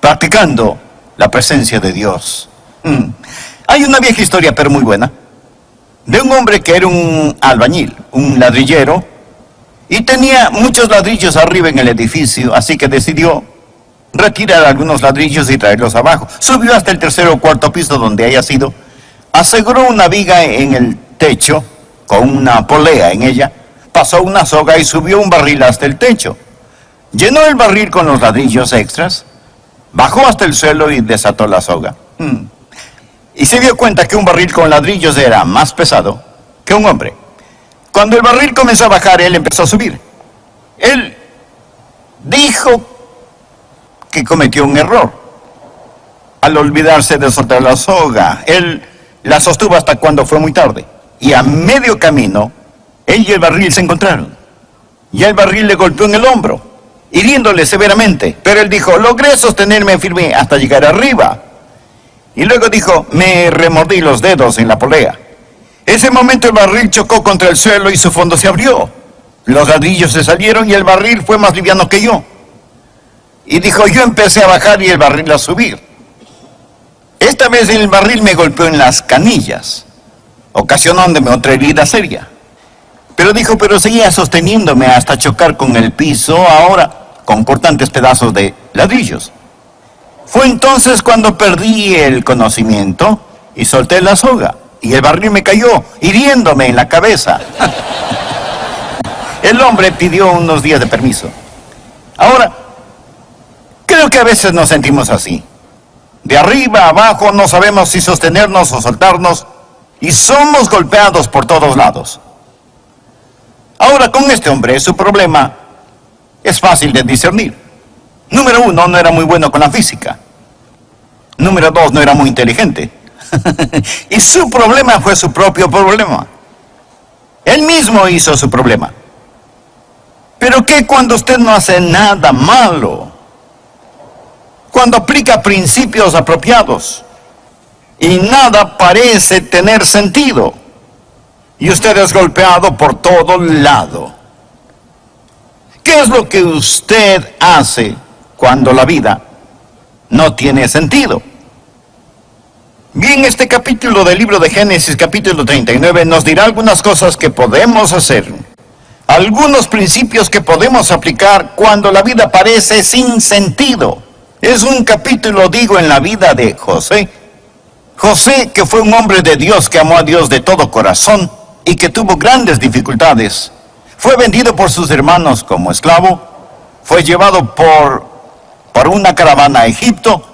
practicando la presencia de Dios. Hay una vieja historia, pero muy buena, de un hombre que era un albañil, un ladrillero, y tenía muchos ladrillos arriba en el edificio, así que decidió retirar algunos ladrillos y traerlos abajo. Subió hasta el tercer o cuarto piso donde haya sido, aseguró una viga en el techo con una polea en ella, pasó una soga y subió un barril hasta el techo. Llenó el barril con los ladrillos extras, bajó hasta el suelo y desató la soga. Y se dio cuenta que un barril con ladrillos era más pesado que un hombre. Cuando el barril comenzó a bajar, él empezó a subir. Él dijo que cometió un error al olvidarse de soltar la soga. Él la sostuvo hasta cuando fue muy tarde. Y a medio camino, él y el barril se encontraron. Y el barril le golpeó en el hombro, hiriéndole severamente. Pero él dijo, logré sostenerme firme hasta llegar arriba. Y luego dijo, me remordí los dedos en la polea. Ese momento el barril chocó contra el suelo y su fondo se abrió. Los ladrillos se salieron y el barril fue más liviano que yo. Y dijo, yo empecé a bajar y el barril a subir. Esta vez el barril me golpeó en las canillas, ocasionándome otra herida seria. Pero dijo, pero seguía sosteniéndome hasta chocar con el piso, ahora con cortantes pedazos de ladrillos. Fue entonces cuando perdí el conocimiento y solté la soga. Y el barril me cayó, hiriéndome en la cabeza. El hombre pidió unos días de permiso. Ahora, creo que a veces nos sentimos así. De arriba a abajo no sabemos si sostenernos o soltarnos y somos golpeados por todos lados. Ahora, con este hombre, su problema es fácil de discernir. Número 1, no era muy bueno con la física. Número 2, no era muy inteligente. Y su problema fue su propio problema. Él mismo hizo su problema. Pero ¿qué cuando usted no hace nada malo? Cuando aplica principios apropiados y nada parece tener sentido y usted es golpeado por todo lado. ¿Qué es lo que usted hace cuando la vida no tiene sentido? Bien, este capítulo del libro de Génesis, capítulo 39, nos dirá algunas cosas que podemos hacer, algunos principios que podemos aplicar cuando la vida parece sin sentido. Es un capítulo, digo, en la vida de José. José, que fue un hombre de Dios, que amó a Dios de todo corazón y que tuvo grandes dificultades. Fue vendido por sus hermanos como esclavo, fue llevado por una caravana a Egipto,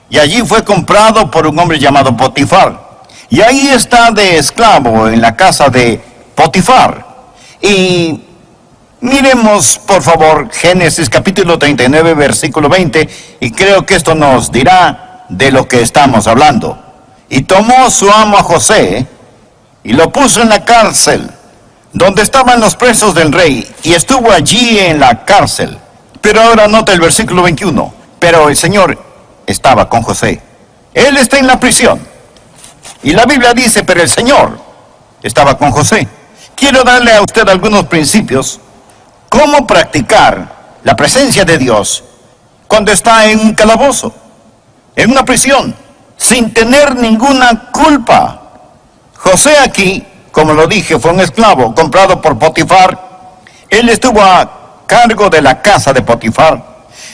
y allí fue comprado por un hombre llamado Potifar. Y ahí está de esclavo en la casa de Potifar. Y miremos, por favor, Génesis capítulo 39, versículo 20. Y creo que esto nos dirá de lo que estamos hablando. Y tomó su amo a José y lo puso en la cárcel, donde estaban los presos del rey. Y estuvo allí en la cárcel. Pero ahora nota el versículo 21. Pero el Señor estaba con José. Él está en la prisión. Y la Biblia dice, pero el Señor estaba con José. Quiero darle a usted algunos principios. Cómo practicar la presencia de Dios cuando está en un calabozo, en una prisión, sin tener ninguna culpa. José aquí, como lo dije, fue un esclavo comprado por Potifar. Él estuvo a cargo de la casa de Potifar.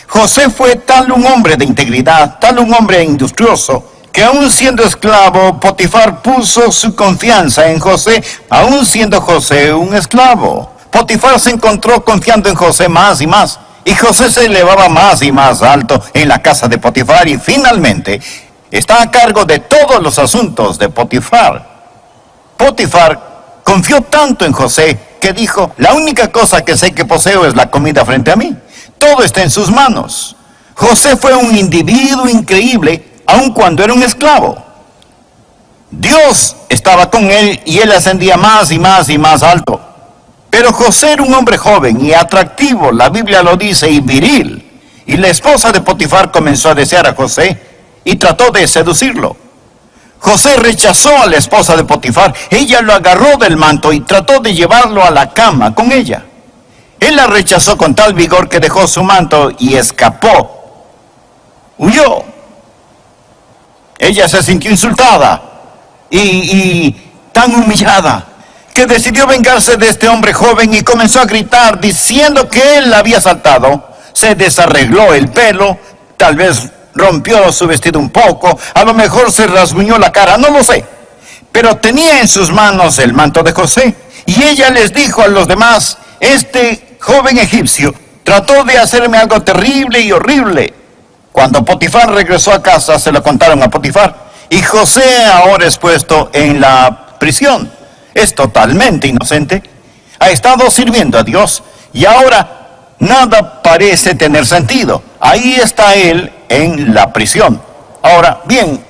José fue tal un hombre de integridad, tal un hombre industrioso, que aún siendo esclavo, Potifar puso su confianza en José, aún siendo José un esclavo. Potifar se encontró confiando en José más y más, y José se elevaba más y más alto en la casa de Potifar, y finalmente está a cargo de todos los asuntos de Potifar. Potifar confió tanto en José que dijo, la única cosa que sé que poseo es la comida frente a mí. Todo está en sus manos. José fue un individuo increíble, aun cuando era un esclavo. Dios estaba con él y él ascendía más y más y más alto. Pero José era un hombre joven y atractivo, la Biblia lo dice, y viril. Y la esposa de Potifar comenzó a desear a José y trató de seducirlo. José rechazó a la esposa de Potifar. Ella lo agarró del manto y trató de llevarlo a la cama con ella. Él la rechazó con tal vigor que dejó su manto y escapó. Huyó huyó. Ella se sintió insultada y tan humillada que decidió vengarse de este hombre joven y comenzó a gritar diciendo que él la había asaltado. Se desarregló el pelo, tal vez rompió su vestido un poco, a lo mejor se rasguñó la cara, no lo sé. Pero tenía en sus manos el manto de José. Y ella les dijo a los demás: este joven egipcio trató de hacerme algo terrible y horrible. Cuando Potifar regresó a casa, se lo contaron a Potifar. Y José ahora es puesto en la prisión. Es totalmente inocente. Ha estado sirviendo a Dios. Y ahora nada parece tener sentido. Ahí está él en la prisión. Ahora, bien,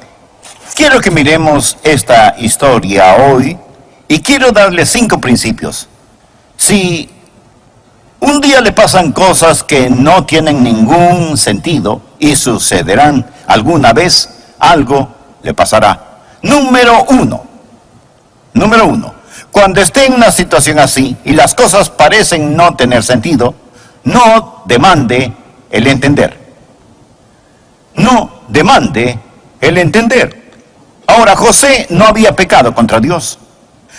quiero que miremos esta historia hoy. Y quiero darle 5 principios. Si un día le pasan cosas que no tienen ningún sentido y sucederán alguna vez, algo le pasará. Número uno, cuando esté en una situación así y las cosas parecen no tener sentido, no demande el entender. No demande el entender. Ahora, José no había pecado contra Dios.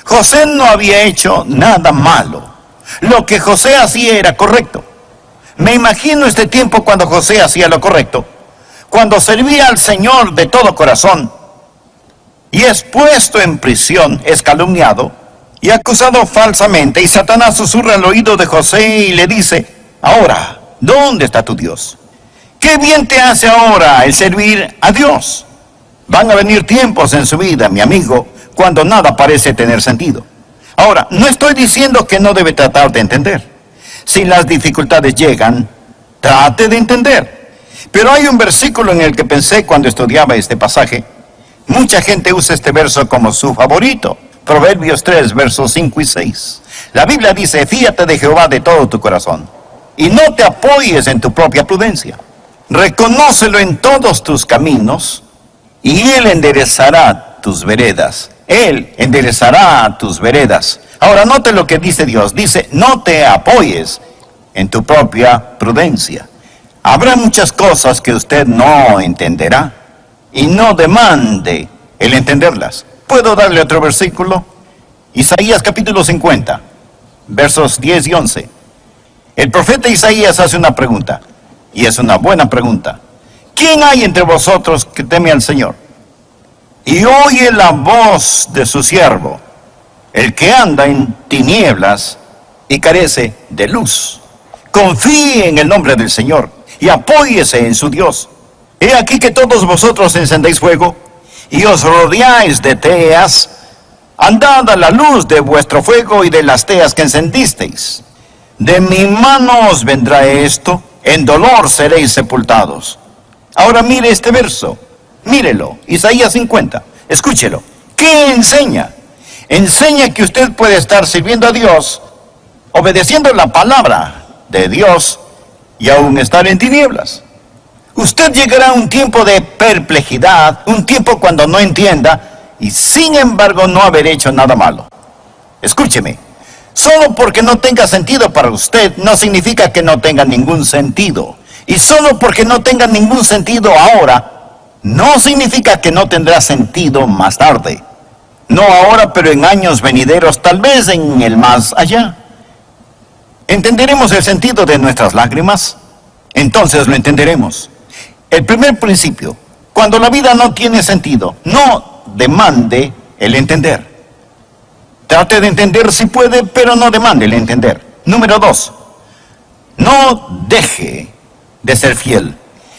José no había hecho nada malo. Lo que José hacía era correcto. Me imagino este tiempo cuando José hacía lo correcto, cuando servía al Señor de todo corazón, y es puesto en prisión, es calumniado y acusado falsamente, y Satanás susurra al oído de José y le dice: ahora, ¿dónde está tu Dios? ¿Qué bien te hace ahora el servir a Dios? Van a venir tiempos en su vida, mi amigo, cuando nada parece tener sentido. Ahora, no estoy diciendo que no debe tratar de entender. Si las dificultades llegan, trate de entender. Pero hay un versículo en el que pensé cuando estudiaba este pasaje. Mucha gente usa este verso como su favorito. Proverbios 3, versos 5 y 6. La Biblia dice: fíate de Jehová de todo tu corazón, y no te apoyes en tu propia prudencia. Reconócelo en todos tus caminos, y Él enderezará tus veredas. Él enderezará tus veredas. Ahora note lo que dice Dios. Dice: no te apoyes en tu propia prudencia. Habrá muchas cosas que usted no entenderá y no demande el entenderlas. ¿Puedo darle otro versículo? Isaías capítulo 50, versos 10 y 11. El profeta Isaías hace una pregunta, y es una buena pregunta. ¿Quién hay entre vosotros que teme al Señor y oye la voz de su siervo, el que anda en tinieblas y carece de luz? Confíe en el nombre del Señor y apóyese en su Dios. He aquí que todos vosotros encendéis fuego y os rodeáis de teas. Andad a la luz de vuestro fuego y de las teas que encendisteis. De mi mano os vendrá esto, en dolor seréis sepultados. Ahora mire este verso, mírelo, Isaías 50, escúchelo. ¿Qué enseña? Enseña que usted puede estar sirviendo a Dios, obedeciendo la palabra de Dios y aún estar en tinieblas. Usted llegará a un tiempo de perplejidad, un tiempo cuando no entienda, y sin embargo no haber hecho nada malo. Escúcheme, solo porque no tenga sentido para usted no significa que no tenga ningún sentido. Y solo porque no tenga ningún sentido ahora, no significa que no tendrá sentido más tarde. No ahora, pero en años venideros, tal vez en el más allá. ¿Entenderemos el sentido de nuestras lágrimas? Entonces lo entenderemos. El primer principio: cuando la vida no tiene sentido, no demande el entender. Trate de entender si puede, pero no demande el entender. Número 2, no deje de ser fiel.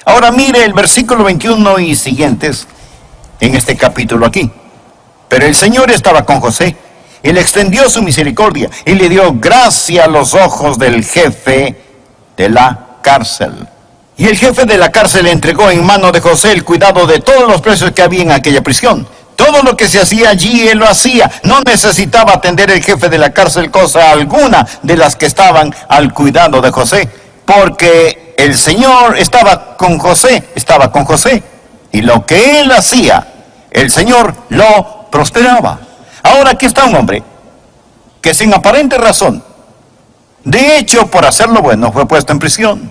Ahora mire el versículo 21 y siguientes en este capítulo aquí. Pero el Señor estaba con José, y le extendió su misericordia, y le dio gracia a los ojos del jefe de la cárcel. Y el jefe de la cárcel le entregó en mano de José el cuidado de todos los presos que había en aquella prisión. Todo lo que se hacía allí, él lo hacía. No necesitaba atender el jefe de la cárcel cosa alguna de las que estaban al cuidado de José, porque el Señor estaba con José. Y lo que él hacía, el Señor lo prosperaba. Ahora aquí está un hombre que sin aparente razón, de hecho por hacer lo bueno, fue puesto en prisión.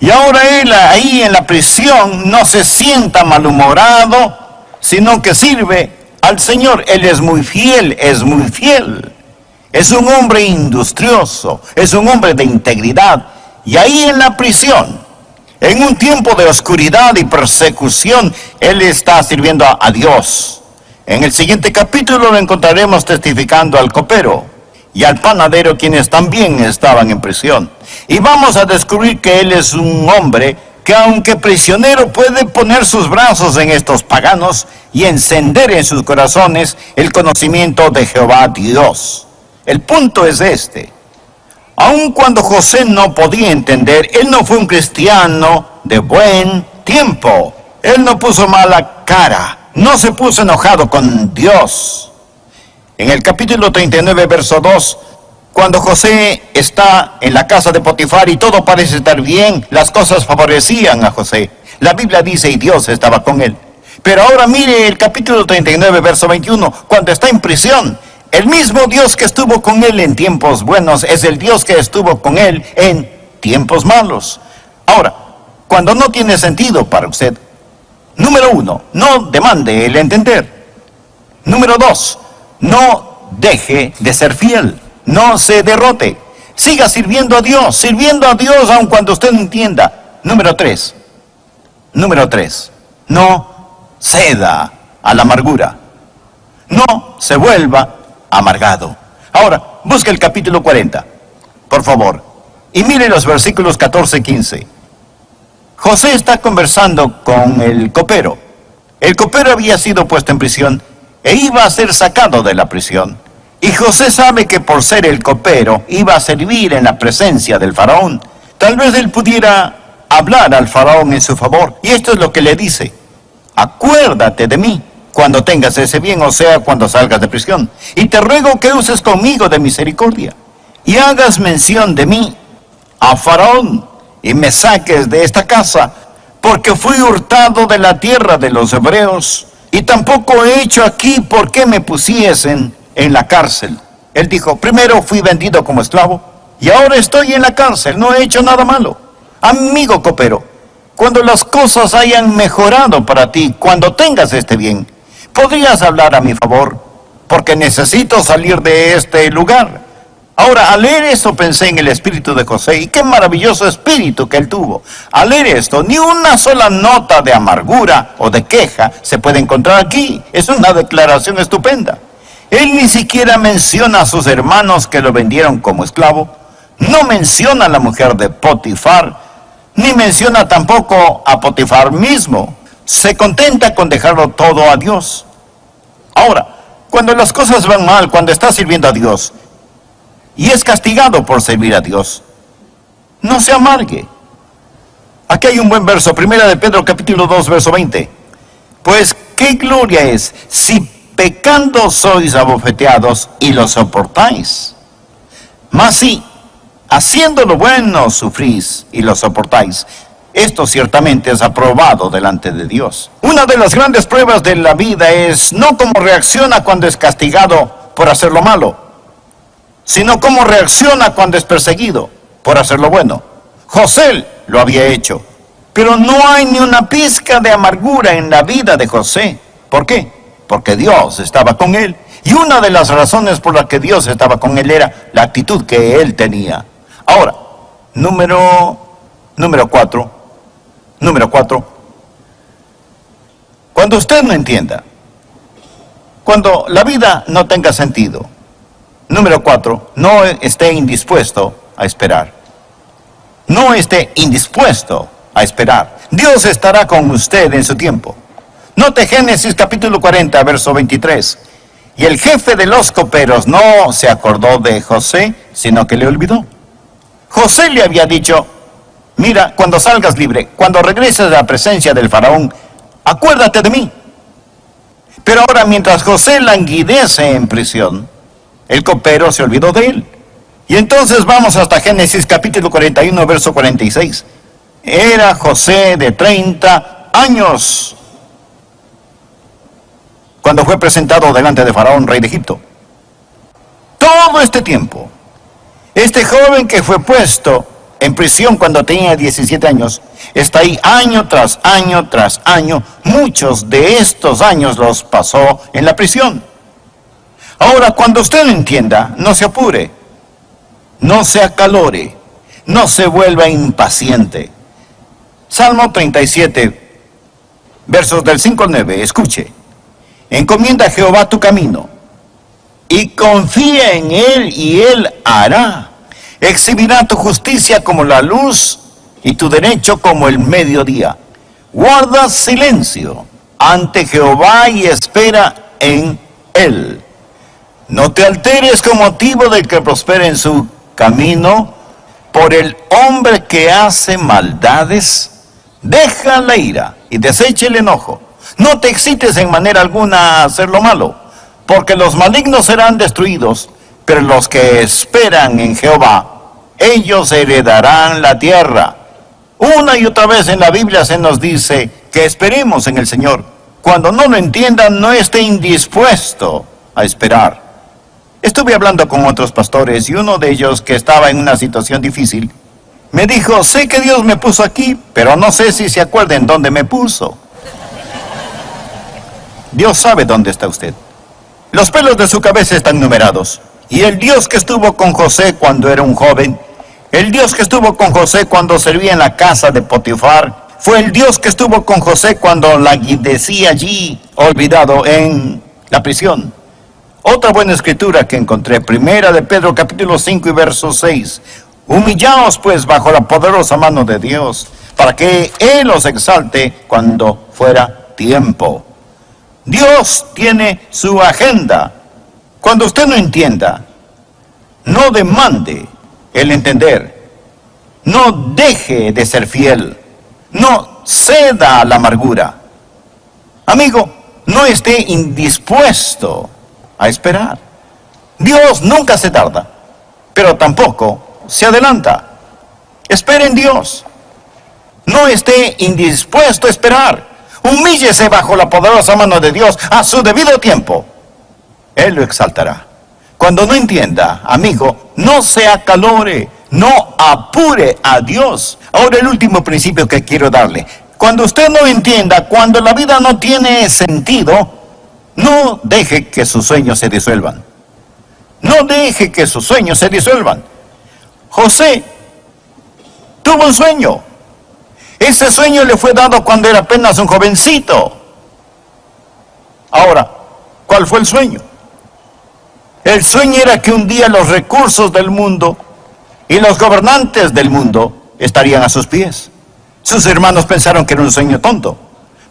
Y ahora él ahí en la prisión no se sienta malhumorado, sino que sirve al Señor. Él es muy fiel, es muy fiel. Es un hombre industrioso, es un hombre de integridad. Y ahí en la prisión, en un tiempo de oscuridad y persecución, él está sirviendo a Dios. En el siguiente capítulo lo encontraremos testificando al copero y al panadero, quienes también estaban en prisión. Y vamos a descubrir que él es un hombre que, aunque prisionero, puede poner sus brazos en estos paganos y encender en sus corazones el conocimiento de Jehová Dios. El punto es este: aun cuando José no podía entender, él no fue un cristiano de buen tiempo. Él no puso mala cara, no se puso enojado con Dios. En el capítulo 39, verso 2, cuando José está en la casa de Potifar y todo parece estar bien, las cosas favorecían a José. La Biblia dice, y Dios estaba con él. Pero ahora mire el capítulo 39, verso 21, cuando está en prisión. El mismo Dios que estuvo con él en tiempos buenos es el Dios que estuvo con él en tiempos malos. Ahora, cuando no tiene sentido para usted, número 1, no demande el entender. Número 2, no deje de ser fiel, no se derrote. Siga sirviendo a Dios aun cuando usted no entienda. Número 3, no ceda a la amargura. No se vuelva amargado. Ahora, busque el capítulo 40, por favor, y mire los versículos 14 y 15. José está conversando con el copero. El copero había sido puesto en prisión e iba a ser sacado de la prisión. Y José sabe que por ser el copero iba a servir en la presencia del faraón. Tal vez él pudiera hablar al faraón en su favor. Y esto es lo que le dice: acuérdate de mí cuando tengas ese bien, o sea, cuando salgas de prisión. Y te ruego que uses conmigo de misericordia, y hagas mención de mí a Faraón, y me saques de esta casa, porque fui hurtado de la tierra de los hebreos, y tampoco he hecho aquí por qué me pusiesen en la cárcel. Él dijo, primero fui vendido como esclavo, y ahora estoy en la cárcel, no he hecho nada malo. Amigo copero, cuando las cosas hayan mejorado para ti, cuando tengas este bien, podrías hablar a mi favor, porque necesito salir de este lugar. Ahora, al leer esto pensé en el espíritu de José, y qué maravilloso espíritu que él tuvo. Al leer esto, ni una sola nota de amargura o de queja se puede encontrar aquí. Es una declaración estupenda. Él ni siquiera menciona a sus hermanos que lo vendieron como esclavo, no menciona a la mujer de Potifar, ni menciona tampoco a Potifar mismo. Se contenta con dejarlo todo a Dios. Ahora, cuando las cosas van mal, cuando está sirviendo a Dios y es castigado por servir a Dios, no se amargue. Aquí hay un buen verso, Primera de Pedro capítulo 2, verso 20. Pues qué gloria es si pecando sois abofeteados y lo soportáis. Mas si haciendo lo bueno sufrís y lo soportáis, esto ciertamente es aprobado delante de Dios. Una de las grandes pruebas de la vida es no cómo reacciona cuando es castigado por hacer lo malo, sino cómo reacciona cuando es perseguido por hacer lo bueno. José lo había hecho, pero no hay ni una pizca de amargura en la vida de José. ¿Por qué? Porque Dios estaba con él. Y una de las razones por las que Dios estaba con él era la actitud que él tenía. Ahora, número 4. Cuando usted no entienda, cuando la vida no tenga sentido. Número 4, no esté indispuesto a esperar. No esté indispuesto a esperar. Dios estará con usted en su tiempo. Note Génesis capítulo 40, verso 23. Y el jefe de los coperos no se acordó de José, sino que le olvidó. José le había dicho, mira, cuando salgas libre, cuando regreses a la presencia del faraón, acuérdate de mí. Pero ahora, mientras José languidece en prisión, el copero se olvidó de él. Y entonces vamos hasta Génesis capítulo 41, verso 46. Era José de 30 años cuando fue presentado delante de Faraón, rey de Egipto. Todo este tiempo, este joven que fue puesto en prisión cuando tenía 17 años. Está ahí año tras año tras año. Muchos de estos años los pasó en la prisión. Ahora, cuando usted lo entienda, no se apure, no se acalore, no se vuelva impaciente. Salmo 37, versos del 5 al 9, escuche. Encomienda a Jehová tu camino, y confía en Él, y Él hará. Exhibirá tu justicia como la luz, y tu derecho como el mediodía. Guarda silencio ante Jehová, y espera en Él. No te alteres con motivo del que prospera en su camino, por el hombre que hace maldades. Deja la ira y desecha el enojo. No te excites en manera alguna a hacer lo malo, porque los malignos serán destruidos, pero los que esperan en Jehová, ellos heredarán la tierra. Una y otra vez en la Biblia se nos dice que esperemos en el Señor. Cuando no lo entiendan, no esté indispuesto a esperar. Estuve hablando con otros pastores y uno de ellos, que estaba en una situación difícil, me dijo: sé que Dios me puso aquí, pero no sé si se acuerdan dónde me puso. Dios sabe dónde está usted. Los pelos de su cabeza están numerados. Y el Dios que estuvo con José cuando era un joven, el Dios que estuvo con José cuando servía en la casa de Potifar, fue el Dios que estuvo con José cuando languidecía allí, olvidado en la prisión. Otra buena escritura que encontré, primera de Pedro capítulo 5 y verso 6. Humillaos pues bajo la poderosa mano de Dios, para que Él os exalte cuando fuera tiempo. Dios tiene su agenda. Cuando usted no entienda, no demande el entender. No deje de ser fiel. No ceda a la amargura. Amigo, no esté indispuesto a esperar. Dios nunca se tarda, pero tampoco se adelanta. Espere en Dios. No esté indispuesto a esperar. Humíllese bajo la poderosa mano de Dios a su debido tiempo. Él lo exaltará. Cuando no entienda, amigo, no se acalore, no apure a Dios. Ahora el último principio que quiero darle. Cuando usted no entienda, cuando la vida no tiene sentido, no deje que sus sueños se disuelvan. No deje que sus sueños se disuelvan. José tuvo un sueño. Ese sueño le fue dado cuando era apenas un jovencito. Ahora, ¿cuál fue el sueño? El sueño era que un día los recursos del mundo y los gobernantes del mundo estarían a sus pies. Sus hermanos pensaron que era un sueño tonto.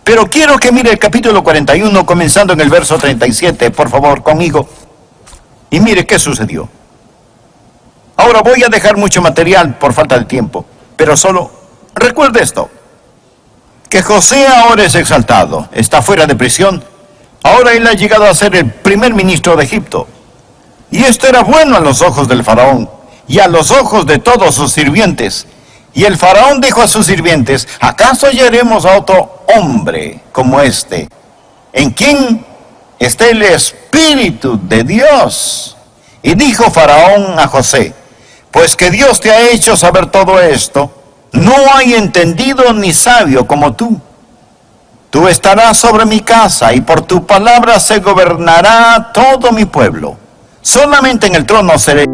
Pero quiero que mire el capítulo 41, comenzando en el verso 37, por favor, conmigo. Y mire qué sucedió. Ahora voy a dejar mucho material por falta de tiempo, pero solo recuerde esto, que José ahora es exaltado, está fuera de prisión. Ahora él ha llegado a ser el primer ministro de Egipto. Y esto era bueno a los ojos del faraón y a los ojos de todos sus sirvientes. Y el faraón dijo a sus sirvientes: ¿acaso hallaremos a otro hombre como este, en quien esté el Espíritu de Dios? Y dijo Faraón a José: pues que Dios te ha hecho saber todo esto, no hay entendido ni sabio como tú. Tú estarás sobre mi casa, y por tu palabra se gobernará todo mi pueblo. Solamente en el trono seré.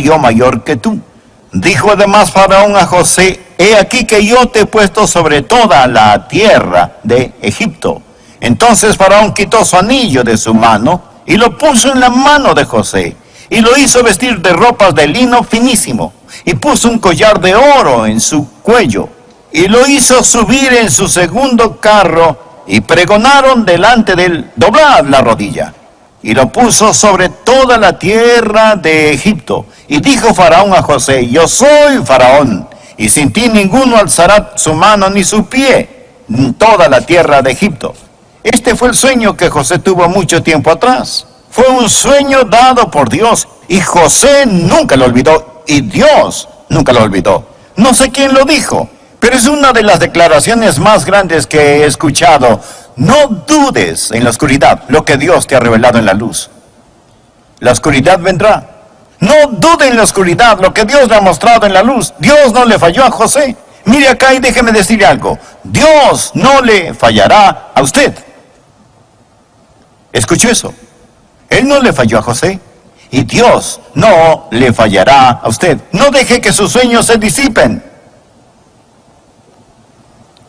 Yo mayor que tú. Dijo además Faraón a José: he aquí que yo te he puesto sobre toda la tierra de Egipto. Entonces Faraón quitó su anillo de su mano y lo puso en la mano de José, y lo hizo vestir de ropas de lino finísimo, y puso un collar de oro en su cuello, y lo hizo subir en su segundo carro, y pregonaron delante de él: doblad la rodilla. Y lo puso sobre toda la tierra de Egipto. Y dijo Faraón a José: yo soy Faraón, y sin ti ninguno alzará su mano ni su pie en toda la tierra de Egipto. Este fue el sueño que José tuvo mucho tiempo atrás. Fue un sueño dado por Dios, y José nunca lo olvidó, y Dios nunca lo olvidó. No sé quién lo dijo, pero es una de las declaraciones más grandes que he escuchado. No dudes en la oscuridad lo que Dios te ha revelado en la luz. La oscuridad vendrá. No dude en la oscuridad lo que Dios le ha mostrado en la luz. Dios no le falló a José. Mire acá y déjeme decirle algo. Dios no le fallará a usted. ¿Escuchó eso? Él no le falló a José. Y Dios no le fallará a usted. No deje que sus sueños se disipen.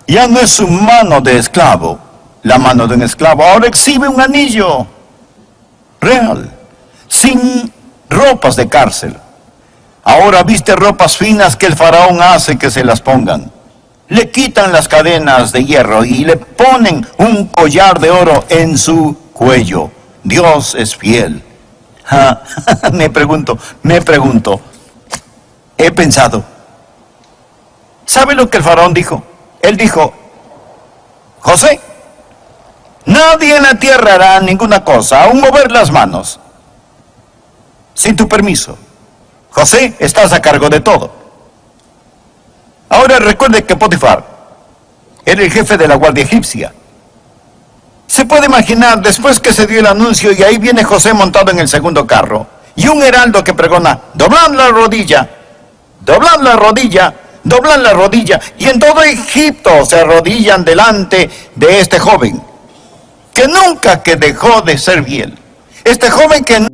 Ya no es su mano de esclavo, la mano de un esclavo. Ahora exhibe un anillo real, sin ropas de cárcel. Ahora viste ropas finas que el faraón hace que se las pongan. Le quitan las cadenas de hierro y le ponen un collar de oro en su cuello. Dios es fiel. Me pregunto, he pensado. ¿Sabe lo que el faraón dijo? Él dijo: José, nadie en la tierra hará ninguna cosa, aún mover las manos, sin tu permiso. José, estás a cargo de todo. Ahora recuerde que Potifar era el jefe de la guardia egipcia. Se puede imaginar, después que se dio el anuncio, y ahí viene José montado en el segundo carro, y un heraldo que pregona: doblad la rodilla, doblad la rodilla, doblan la rodilla, y en todo Egipto se arrodillan delante de este joven, que nunca que dejó de ser fiel. Este joven que no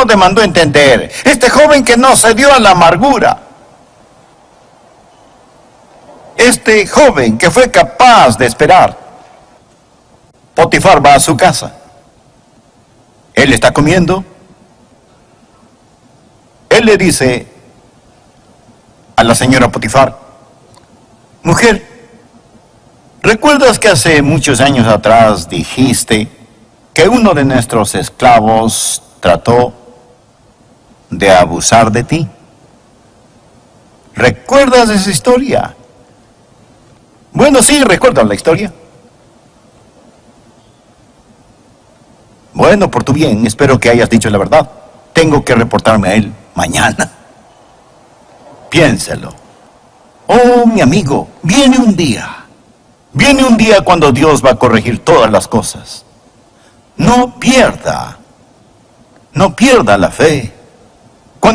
demandó entender, este joven que no se dio a la amargura, este joven que fue capaz de esperar. Potifar va a su casa. Él está comiendo. Él le dice a la señora Potifar: mujer, ¿recuerdas que hace muchos años atrás dijiste que uno de nuestros esclavos trató de abusar de ti? ¿Recuerdas esa historia? Bueno, sí, recuerdo la historia. Bueno, por tu bien, espero que hayas dicho la verdad. Tengo que reportarme a él mañana. Piénselo. Oh, mi amigo, viene un día cuando Dios va a corregir todas las cosas. No pierda la fe.